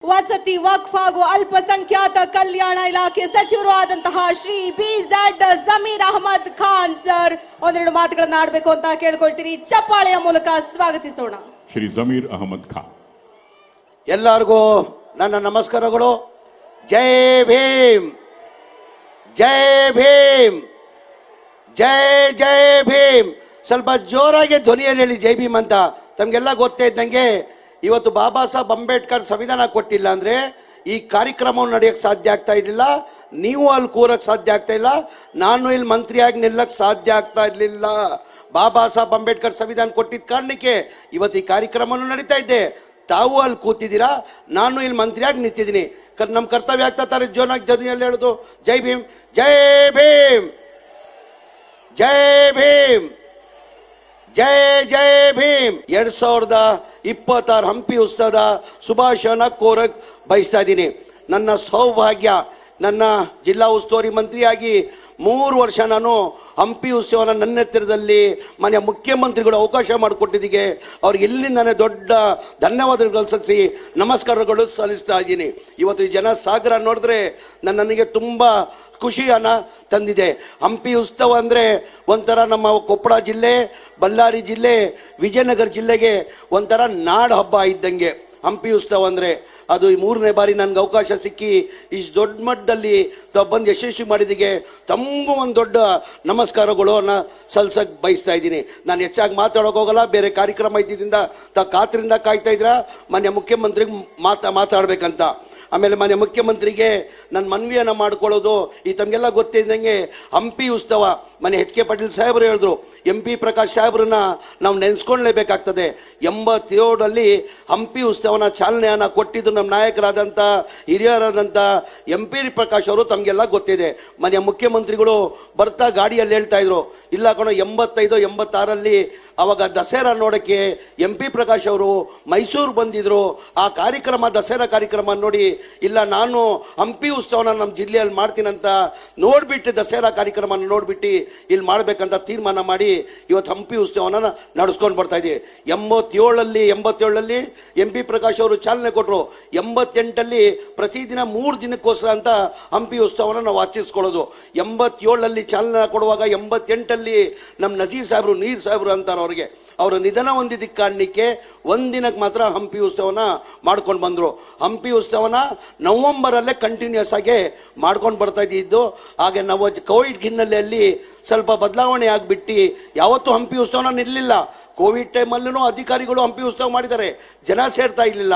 ವಸತಿ ವಕ್ಫ್ ಹಾಗೂ ಅಲ್ಪಸಂಖ್ಯಾತ ಕಲ್ಯಾಣ ಇಲಾಖೆ ಸಚಿವರು ಆದಂತಹ ಶ್ರೀ BZ ಜಮೀರ್ ಅಹಮದ್ ಖಾನ್ ಸರ್ ಒಂದೆರಡು ಮಾತುಗಳನ್ನು ಆಡಬೇಕು ಅಂತ ಕೇಳ್ಕೊಳ್ತೀನಿ. ಚಪ್ಪಾಳೆಯ ಮೂಲಕ ಸ್ವಾಗತಿಸೋಣ. ಶ್ರೀ ಜಮೀರ್ ಅಹಮದ್ ಖಾನ್. ಎಲ್ಲರಿಗೂ ನನ್ನ ನಮಸ್ಕಾರಗಳು. ಜೈ ಭೀಮ್, ಜೈ ಭೀಮ್, ಜೈ ಜೈ ಭೀಮ್. ಸ್ವಲ್ಪ ಜೋರಾಗಿ ಧ್ವನಿಯಲ್ಲಿ ಹೇಳಿ ಜೈ ಭೀಮ್ ಅಂತ. ತಮಗೆಲ್ಲ ಗೊತ್ತೇ ಇದ್ದಂಗೆ ಇವತ್ತು ಬಾಬಾ ಸಾಹೇಬ್ ಅಂಬೇಡ್ಕರ್ ಸಂವಿಧಾನ ಕೊಟ್ಟಿಲ್ಲ ಅಂದ್ರೆ ಈ ಕಾರ್ಯಕ್ರಮವನ್ನು ನಡೆಯಕ್ಕೆ ಸಾಧ್ಯ ಆಗ್ತಾ ಇರಲಿಲ್ಲ. ನೀವು ಅಲ್ಲಿ ಕೂರಕ್ಕೆ ಸಾಧ್ಯ ಆಗ್ತಾ ಇಲ್ಲ, ನಾನು ಇಲ್ಲಿ ಮಂತ್ರಿಯಾಗಿ ನಿಲ್ಲಕ್ಕೆ ಸಾಧ್ಯ ಆಗ್ತಾ ಇರಲಿಲ್ಲ. ಬಾಬಾ ಸಾಹೇಬ್ ಅಂಬೇಡ್ಕರ್ ಸಂವಿಧಾನ ಕೊಟ್ಟಿದ್ದ ಕಾರಣಕ್ಕೆ ಇವತ್ತು ಈ ಕಾರ್ಯಕ್ರಮವನ್ನು ನಡೀತಾ ಇದ್ದೆ. ತಾವು ಅಲ್ಲಿ ಕೂತಿದ್ದೀರಾ, ನಾನು ಇಲ್ಲಿ ಮಂತ್ರಿಯಾಗಿ ನಿಂತಿದ್ದೀನಿ. ನಮ್ಮ ಕರ್ತವ್ಯ ಆಗ್ತಾ ತಾರೆ ಜೋನಾಗಿ ಧ್ವನಿಯಲ್ಲಿ ಹೇಳೋದು ಜೈ ಭೀಮ್, ಜೈ ಭೀಮ್, ಜೈ ಭೀಮ್, ಜೈ ಜೈ ಭೀಮ್. 2026 ಹಂಪಿ ಉತ್ಸವದ ಶುಭಾಶಯನ ಕೋರಕ್ ಬಯಸ್ತಾ ಇದ್ದೀನಿ. ನನ್ನ ಸೌಭಾಗ್ಯ, ನನ್ನ ಜಿಲ್ಲಾ ಉಸ್ತುವಾರಿ ಮಂತ್ರಿಯಾಗಿ 3 ವರ್ಷ ನಾನು ಹಂಪಿ ಉತ್ಸವನ ನನ್ನ ಎತ್ತರದಲ್ಲಿ ಮನೆಯ ಮುಖ್ಯಮಂತ್ರಿಗಳು ಅವಕಾಶ ಮಾಡಿಕೊಟ್ಟಿದ್ದಕ್ಕೆ ಅವ್ರಿಗೆ ಇಲ್ಲಿಂದಾನೆ ದೊಡ್ಡ ಧನ್ಯವಾದಗಳು ಸಲ್ಲಿಸಿ ನಮಸ್ಕಾರಗಳು ಸಲ್ಲಿಸ್ತಾ ಇದ್ದೀನಿ. ಇವತ್ತು ಈ ಜನ ಸಾಗರ ನೋಡಿದ್ರೆ ನನಗೆ ತುಂಬ ಖುಷಿಯನ್ನ ತಂದಿದೆ. ಹಂಪಿ ಉತ್ಸವ ಅಂದರೆ ಒಂಥರ ನಮ್ಮ ಕೊಪ್ಪಳ ಜಿಲ್ಲೆ, ಬಳ್ಳಾರಿ ಜಿಲ್ಲೆ, ವಿಜಯನಗರ ಜಿಲ್ಲೆಗೆ ಒಂಥರ ನಾಡ ಹಬ್ಬ ಇದ್ದಂಗೆ ಹಂಪಿ ಉತ್ಸವ ಅಂದರೆ. ಅದು 3ನೇ ಬಾರಿ ನನಗೆ ಅವಕಾಶ ಸಿಕ್ಕಿ ಇಷ್ಟು ದೊಡ್ಡ ಮಟ್ಟದಲ್ಲಿ ಬಂದು ಯಶಸ್ವಿ ಮಾಡಿದಿಗೆ ತಮಗೂ ಒಂದು ದೊಡ್ಡ ನಮಸ್ಕಾರಗಳನ್ನು ಸಲ್ಸಕ್ಕೆ ಬಯಸ್ತಾ ಇದ್ದೀನಿ. ನಾನು ಹೆಚ್ಚಾಗಿ ಮಾತಾಡೋಕೆ ಹೋಗಲ್ಲ, ಬೇರೆ ಕಾರ್ಯಕ್ರಮ ಇದ್ದಿದ್ದರಿಂದ ಕಾತರಿಂದ ಕಾಯ್ತಾ ಇದ್ರ ಮಾನ್ಯ ಮುಖ್ಯಮಂತ್ರಿಗೆ ಮಾತಾಡ್ಬೇಕಂತ. ಆಮೇಲೆ ಮಾನ್ಯ ಮುಖ್ಯಮಂತ್ರಿಗೆ ನನ್ನ ಮನವಿಯನ್ನು ಮಾಡ್ಕೊಳ್ಳೋದು, ಈ ತಮಗೆಲ್ಲ ಗೊತ್ತಿದ್ದಂಗೆ ಹಂಪಿ ಉತ್ಸವ ಮನೆ HK ಪಾಟೀಲ್ ಸಾಹೇಬರು ಹೇಳಿದ್ರು, MP ಪ್ರಕಾಶ್ ಸಾಹೇಬ್ರನ್ನ ನಾವು ನೆನೆಸ್ಕೊಳ್ಳೇಬೇಕಾಗ್ತದೆ. 87ರಲ್ಲಿ ಹಂಪಿ ಉತ್ಸವನ ಚಾಲನೆಯನ್ನು ಕೊಟ್ಟಿದ್ದು ನಮ್ಮ ನಾಯಕರಾದಂಥ ಹಿರಿಯರಾದಂಥ MP ಪ್ರಕಾಶ್ ಅವರು. ತಮಗೆಲ್ಲ ಗೊತ್ತಿದೆ, ಮನೆಯ ಮುಖ್ಯಮಂತ್ರಿಗಳು ಬರ್ತಾ ಗಾಡಿಯಲ್ಲಿ ಹೇಳ್ತಾ ಇದ್ರು, ಇಲ್ಲ ಕಣೋ 85, 86ರಲ್ಲಿ ಅವಾಗ ದಸರಾ ನೋಡೋಕ್ಕೆ MP ಪ್ರಕಾಶ್ ಅವರು ಮೈಸೂರು ಬಂದಿದ್ರು. ಆ ಕಾರ್ಯಕ್ರಮ ದಸರಾ ಕಾರ್ಯಕ್ರಮ ನೋಡಿ, ಇಲ್ಲ ನಾನು ಹಂಪಿ ಉತ್ಸವನ ನಮ್ಮ ಜಿಲ್ಲೆಯಲ್ಲಿ ಮಾಡ್ತೀನಂತ ನೋಡ್ಬಿಟ್ಟು ದಸರಾ ಕಾರ್ಯಕ್ರಮ ನೋಡ್ಬಿಟ್ಟು ಇಲ್ಲಿ ಮಾಡ್ಬೇಕಂತ ತೀರ್ಮಾನ ಮಾಡಿ ಇವತ್ತು ಹಂಪಿ ಉತ್ಸವನ ನಡೆಸ್ಕೊಂಡು ಬರ್ತಾ ಇದ್ದೀವಿ. 87ರಲ್ಲಿ MP ಪ್ರಕಾಶ್ ಅವರು ಚಾಲನೆ ಕೊಟ್ಟರು. 88ರಲ್ಲಿ ಪ್ರತಿದಿನ 3 ದಿನಕ್ಕೋಸ್ಕರ ಅಂತ ಹಂಪಿ ಉತ್ಸವನ ನಾವು ಆಚರಿಸ್ಕೊಳ್ಳೋದು. 87ರಲ್ಲಿ ಚಾಲನೆ ಕೊಡುವಾಗ 88ರಲ್ಲಿ ನಮ್ಮ ನಜೀರ್ ಸಾಹೇಬರು, ನೀರ್ ಸಾಹೇಬರು ಅಂತಾರೆ ಅವ್ರಿಗೆ, ಅವರ ನಿಧನ ಹೊಂದಿದ್ದ ಕಾರಣಕ್ಕೆ ಒಂದಿನಕ್ಕೆ ಮಾತ್ರ ಹಂಪಿ ಉತ್ಸವನ ಮಾಡ್ಕೊಂಡು ಬಂದರು. ಹಂಪಿ ಉತ್ಸವನ ನವಂಬರಲ್ಲೇ ಕಂಟಿನ್ಯೂಸ್ ಆಗಿ ಮಾಡ್ಕೊಂಡು ಬರ್ತಾ ಇದ್ದಿದ್ದು. ಹಾಗೆ ನಾವು ಕೋವಿಡ್ ಹಿನ್ನೆಲೆಯಲ್ಲಿ ಸ್ವಲ್ಪ ಬದಲಾವಣೆ ಆಗಿಬಿಟ್ಟು ಯಾವತ್ತೂ ಹಂಪಿ ಉತ್ಸವನ ನಿಲ್ಲಿಲ್ಲ. ಕೋವಿಡ್ ಟೈಮಲ್ಲೂ ಅಧಿಕಾರಿಗಳು ಹಂಪಿ ಉತ್ಸವ ಮಾಡಿದ್ದಾರೆ, ಜನ ಸೇರ್ತಾ ಇರಲಿಲ್ಲ.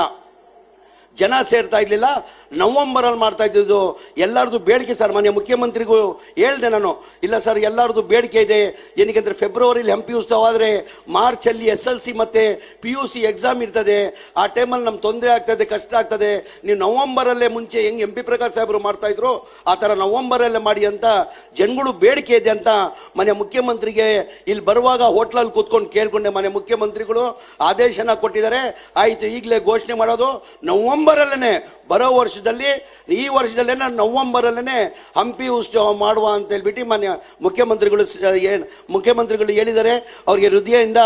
ನವಂಬರಲ್ಲಿ ಮಾಡ್ತಾ ಇದ್ದಿದ್ದು. ಎಲ್ಲರದು ಬೇಡಿಕೆ ಸರ್, ಮಾನ್ಯ ಮುಖ್ಯಮಂತ್ರಿಗೂ ಹೇಳ್ದೆ ನಾನು, ಇಲ್ಲ ಸರ್ ಎಲ್ಲರದು ಬೇಡಿಕೆ ಇದೆ. ಏನಕ್ಕೆ ಫೆಬ್ರವರಿಲಿ ಹಂಪಿ ಉತ್ಸವ ಆದರೆ ಮಾರ್ಚಲ್ಲಿ SLC ಮತ್ತು PUC ಎಕ್ಸಾಮ್ ಇರ್ತದೆ. ಆ ಟೈಮಲ್ಲಿ ನಮ್ಗೆ ತೊಂದರೆ ಆಗ್ತದೆ, ಕಷ್ಟ ಆಗ್ತದೆ. ನೀವು ನವಂಬರಲ್ಲೇ ಮುಂಚೆ ಹೆಂಗೆ MP ಪ್ರಕಾಶ್ ಸಾಹೇಬರು ಮಾಡ್ತಾಯಿದ್ರು ಆ ಥರ ನವಂಬರಲ್ಲೇ ಮಾಡಿ ಅಂತ ಜನಗಳು ಬೇಡಿಕೆ ಇದೆ ಅಂತ ಮಾನ್ಯ ಮುಖ್ಯಮಂತ್ರಿಗೆ ಇಲ್ಲಿ ಬರುವಾಗ ಹೋಟ್ಲಲ್ಲಿ ಕೂತ್ಕೊಂಡು ಕೇಳ್ಕೊಂಡೆ. ಮಾನ್ಯ ಮುಖ್ಯಮಂತ್ರಿಗಳು ಆದೇಶನ ಕೊಟ್ಟಿದ್ದಾರೆ. ಆಯಿತು, ಈಗಲೇ ಘೋಷಣೆ ಮಾಡೋದು ನವಂಬರಲ್ಲೇ, ಬರೋ ವರ್ಷದಲ್ಲಿ, ಈ ವರ್ಷದಲ್ಲೇ ನವಂಬರಲ್ಲೇ ಹಂಪಿ ಉತ್ಸವ ಮಾಡುವ ಅಂತ ಹೇಳ್ಬಿಟ್ಟು ಮಾನ್ಯ ಮುಖ್ಯಮಂತ್ರಿಗಳು ಹೇಳಿದ್ದಾರೆ. ಅವ್ರಿಗೆ ಹೃದಯದಿಂದ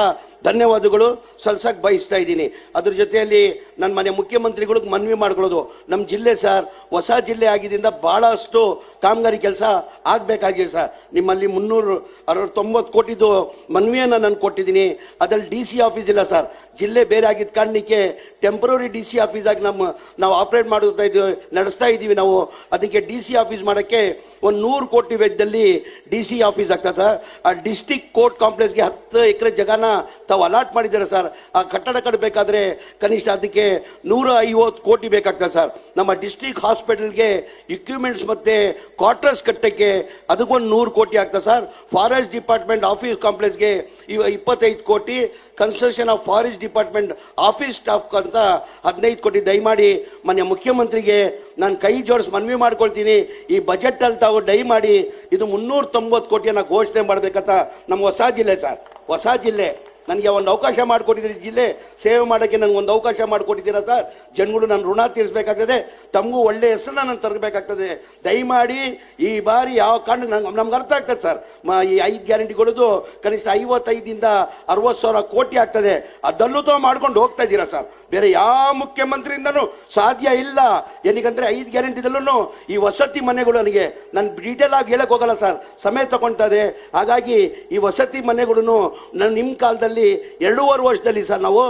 ಧನ್ಯವಾದಗಳು ಸಲ್ಸಕ್ಕೆ ಬಯಸ್ತಾ ಇದ್ದೀನಿ. ಅದ್ರ ಜೊತೆಯಲ್ಲಿ ನನ್ನ ಮನೆ ಮುಖ್ಯಮಂತ್ರಿಗಳಿಗೆ ಮನವಿ ಮಾಡ್ಕೊಳ್ಳೋದು, ನಮ್ಮ ಜಿಲ್ಲೆ ಸರ್ ಹೊಸ ಜಿಲ್ಲೆ ಆಗಿದ್ದರಿಂದ ಭಾಳಷ್ಟು ಕಾಮಗಾರಿ ಕೆಲಸ ಆಗಬೇಕಾಗಿದೆ ಸರ್. ನಿಮ್ಮಲ್ಲಿ 390 ಕೋಟಿದು ಮನವಿಯನ್ನು ನಾನು ಕೊಟ್ಟಿದ್ದೀನಿ. ಅದ್ರಲ್ಲಿ DC ಆಫೀಸ್ ಇಲ್ಲ ಸರ್. ಜಿಲ್ಲೆ ಬೇರೆ ಆಗಿದ್ದ ಕಾರಣಕ್ಕೆ ಟೆಂಪ್ರರಿ DC ಆಫೀಸಾಗಿ ನಾವು ಆಪ್ರೇಟ್ ನಡೆಸ್ತಾ ಇದ್ದೀವಿ ನಾವು. ಅದಕ್ಕೆ DC ಆಫೀಸ್ ಮಾಡೋಕ್ಕೆ 100 ಕೋಟಿ ವೆಚ್ಚದಲ್ಲಿ DC ಆಫೀಸ್ ಆಗ್ತದೆ. ಆ ಡಿಸ್ಟಿಕ್ ಕೋರ್ಟ್ ಕಾಂಪ್ಲೆಕ್ಸ್ಗೆ 10 ಎಕರೆ ಜಾಗನ ತಾವು ಅಲಾಟ್ ಮಾಡಿದ್ದಾರೆ ಸರ್. ಆ ಕಟ್ಟಡ ಕಟ್ಟಬೇಕಾದ್ರೆ ಕನಿಷ್ಠ ಅದಕ್ಕೆ 150 ಕೋಟಿ ಬೇಕಾಗ್ತದೆ ಸರ್. ನಮ್ಮ ಡಿಸ್ಟ್ರಿಕ್ಟ್ ಹಾಸ್ಪಿಟಲ್ಗೆ ಇಕ್ವಿಪ್ಮೆಂಟ್ಸ್ ಮತ್ತು ಕ್ವಾರ್ಟರ್ಸ್ ಕಟ್ಟಕ್ಕೆ ಅದಕ್ಕೊಂದು 100 ಕೋಟಿ ಆಗ್ತದೆ ಸರ್. ಫಾರೆಸ್ಟ್ ಡಿಪಾರ್ಟ್ಮೆಂಟ್ ಆಫೀಸ್ ಕಾಂಪ್ಲೆಕ್ಸ್ಗೆ 25 ಕೋಟಿ, construction of forest department office staff ಅಂತ 15 ಕೋಟಿ. ದಯಮಾಡಿ ಮಾನ್ಯ ಮುಖ್ಯಮಂತ್ರಿಗೆ ನಾನು ಕೈ ಜೋಡಿಸಿ ಮನವಿ ಮಾಡ್ಕೊಳ್ತೀನಿ, ಈ ಬಜೆಟಲ್ಲಿ ತಾವು ದಯಮಾಡಿ ಇದು 390 ಕೋಟಿಯನ್ನು ಘೋಷಣೆ ಮಾಡಬೇಕಂತ. ನಮ್ಮ ಹೊಸ ಜಿಲ್ಲೆ ಸರ್, ಹೊಸ ಜಿಲ್ಲೆ ನನಗೆ ಒಂದು ಅವಕಾಶ ಮಾಡಿಕೊಟ್ಟಿದ್ದೀರಿ, ಜಿಲ್ಲೆ ಸೇವೆ ಮಾಡೋಕ್ಕೆ ನನಗೆ ಒಂದು ಅವಕಾಶ ಮಾಡಿಕೊಟ್ಟಿದ್ದೀರಾ ಸರ್. ಜನಗಳು ನನ್ನ ಋಣ ತೀರಿಸಬೇಕಾಗ್ತದೆ, ತಮಗೂ ಒಳ್ಳೆ ಹೆಸರನ್ನ ನಾನು ತರಬೇಕಾಗ್ತದೆ. ದಯಮಾಡಿ ಈ ಬಾರಿ ಯಾವ ಕಾರಣಕ್ಕೆ ನಮ್ಗೆ ಅರ್ಥ ಆಗ್ತದೆ ಸರ್. ಈ 5 ಗ್ಯಾರಂಟಿಗಳದು ಕನಿಷ್ಠ 55 ಇಂದ 60,000 ಕೋಟಿ ಆಗ್ತದೆ. ಅದಲ್ಲೂ ಮಾಡ್ಕೊಂಡು ಹೋಗ್ತಾ ಇದ್ದೀರಾ ಸರ್. ಬೇರೆ ಯಾವ ಮುಖ್ಯಮಂತ್ರಿಯಿಂದನೂ ಸಾಧ್ಯ ಇಲ್ಲ. ಏನಕ್ಕಂದ್ರೆ 5 ಗ್ಯಾರಂಟಿದಲ್ಲೂ ಈ ವಸತಿ ಮನೆಗಳು, ನನಗೆ ನಾನು ಡೀಟೇಲ್ ಆಗಿ ಹೇಳಕ್ ಹೋಗಲ್ಲ ಸರ್, ಸಮಯ ತಗೊಳ್ತದೆ. ಹಾಗಾಗಿ ಈ ವಸತಿ ಮನೆಗಳನ್ನು ನಾನು ನಿಮ್ಮ ಕಾಲದಲ್ಲಿ 2.5 ವರ್ಷದಲ್ಲಿ ಸರ್ ನಾವು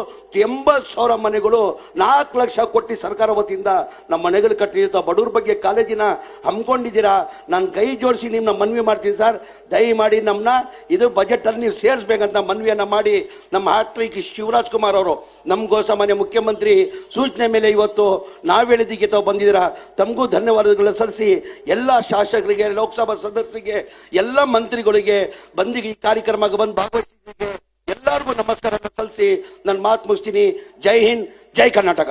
80,000 ಮನೆಗಳು 4 ಲಕ್ಷ ಕೊಟ್ಟು ಸರ್ಕಾರ ವತಿಯಿಂದ ನಮ್ಮ ಮನೆಗಳು ಕಟ್ಟಿರ್ತಾವೆ. ಬಡವ್ರ ಬಗ್ಗೆ ಕಾಲೇಜಿನ ಹಮ್ಮಿಕೊಂಡಿದ್ದೀರಾ. ನಾನು ಕೈ ಜೋಡಿಸಿ ನಿಮ್ಮನ್ನ ಮನವಿ ಮಾಡ್ತೀನಿ ಸರ್. ದಯಮಾಡಿ ನಮ್ಮನ್ನ ಇದು ಬಜೆಟಲ್ಲಿ ನೀವು ಸೇರಿಸ್ಬೇಕಂತ ಮನವಿಯನ್ನು ಮಾಡಿ ನಮ್ಮ ಹ್ಯಾಟ್ರಿಕ್ ಶಿವರಾಜ್ ಕುಮಾರ್ ಅವರು ನಮಗೂ ಸಾಮಾನ್ಯ ಮುಖ್ಯಮಂತ್ರಿ ಸೂಚನೆ ಮೇಲೆ ಇವತ್ತು ನಾವು ಹೇಳಿದ್ದಕ್ಕೆ ತಾವು ಬಂದಿದ್ದೀರಾ. ತಮಗೂ ಧನ್ಯವಾದಗಳನ್ನು ಸಲ್ಲಿಸಿ ಎಲ್ಲ ಶಾಸಕರಿಗೆ, ಲೋಕಸಭಾ ಸದಸ್ಯರಿಗೆ, ಎಲ್ಲ ಮಂತ್ರಿಗಳಿಗೆ ಬಂದು ಈ ಕಾರ್ಯಕ್ರಮಕ್ಕೆ ಬಂದು ಭಾಗವಹಿಸಿದ್ದಕ್ಕೆ ಎಲ್ಲರಿಗೂ ನಮಸ್ಕಾರ ಸಲ್ಲಿಸಿ ನನ್ನ ಮಾತು ಮುಗಿಸ್ತೀನಿ. ಜೈ ಹಿಂದ್, ಜೈ ಕರ್ನಾಟಕ.